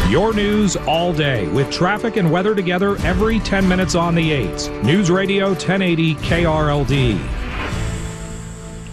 Your news all day with traffic and weather together every 10 minutes on the 8s. Newsradio 1080 KRLD.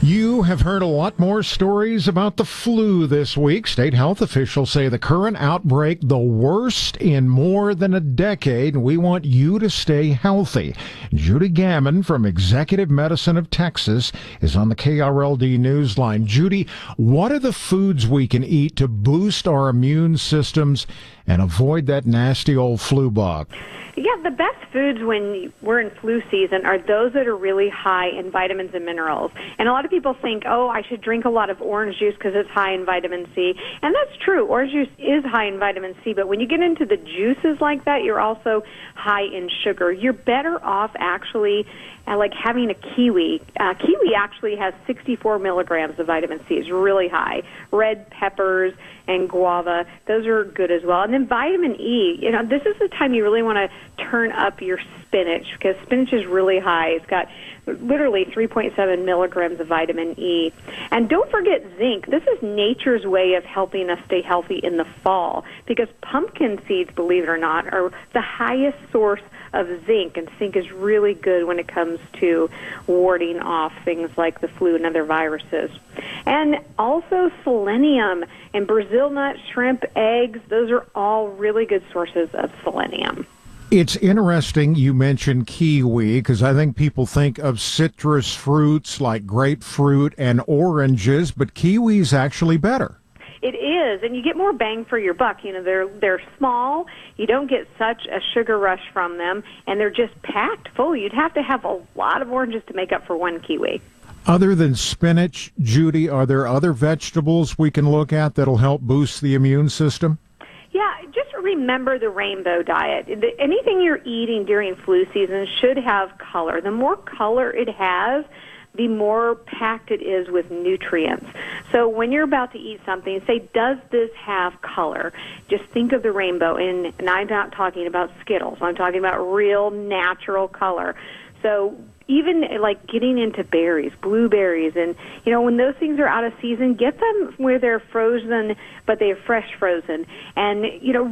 You have heard a lot more stories about the flu this week. State health officials say the current outbreak, the worst in more than a decade, and we want you to stay healthy. Judy Gaman from Executive Medicine of Texas is on the KRLD Newsline. Judy, what are the foods we can eat to boost our immune systems and avoid that nasty old flu bug? Yeah, the best foods when we're in flu season are those that are really high in vitamins and minerals. And a lot of people think, oh, I should drink a lot of orange juice because it's high in vitamin C. And that's true. Orange juice is high in vitamin C. But when you get into the juices like that, you're also high in sugar. You're better off actually like having a kiwi. Kiwi actually has 64 milligrams of vitamin C. It's really high. Red peppers and guava, those are good as well. And then vitamin E, this is the time you really want to turn up your spinach because spinach is really high. It's got literally 3.7 milligrams of vitamin E. And don't forget zinc. This is nature's way of helping us stay healthy in the fall because pumpkin seeds, believe it or not, are the highest source of zinc, and zinc is really good when it comes to warding off things like the flu and other viruses. And also selenium and Brazil nut, shrimp, eggs, those are all really good sources of selenium. It's interesting you mentioned kiwi because I think people think of citrus fruits like grapefruit and oranges, but kiwi's actually better. It is, and you get more bang for your buck. They're small. You don't get such a sugar rush from them, and they're just packed full. You'd have to have a lot of oranges to make up for one kiwi. Other than spinach, Judy, are there other vegetables we can look at that'll help boost the immune system? Yeah, just remember the rainbow diet. Anything you're eating during flu season should have color. The more color it has, the more packed it is with nutrients. So when you're about to eat something, say, does this have color? Just think of the rainbow. And I'm not talking about Skittles. I'm talking about real natural color. So even like getting into berries, blueberries, and, when those things are out of season, get them where they're frozen, but they're fresh frozen. And,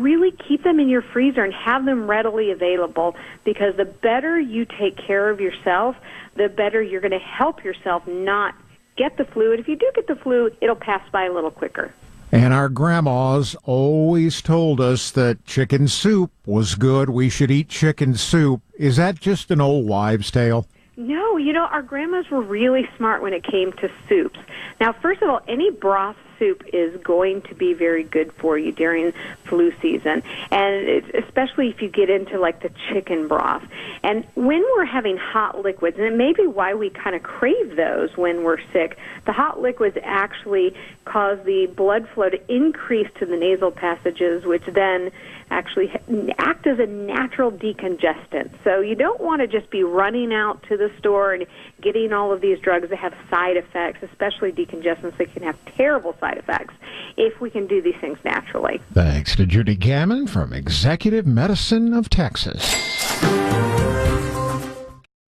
really keep them in your freezer and have them readily available because the better you take care of yourself, the better you're going to help yourself not get the flu. And if you do get the flu, it'll pass by a little quicker. And our grandmas always told us that chicken soup was good. We should eat chicken soup. Is that just an old wives' tale? No, our grandmas were really smart when it came to soups. Now, first of all, any broth soup is going to be very good for you during flu season, and especially if you get into like the chicken broth. And when we're having hot liquids, and it may be why we kind of crave those when we're sick, the hot liquids actually cause the blood flow to increase to the nasal passages, which then actually act as a natural decongestant. So you don't want to just be running out to the store and getting all of these drugs that have side effects, especially decongestants that can have terrible side effects, if we can do these things naturally. Thanks to Judy Gaman from Executive Medicine of Texas.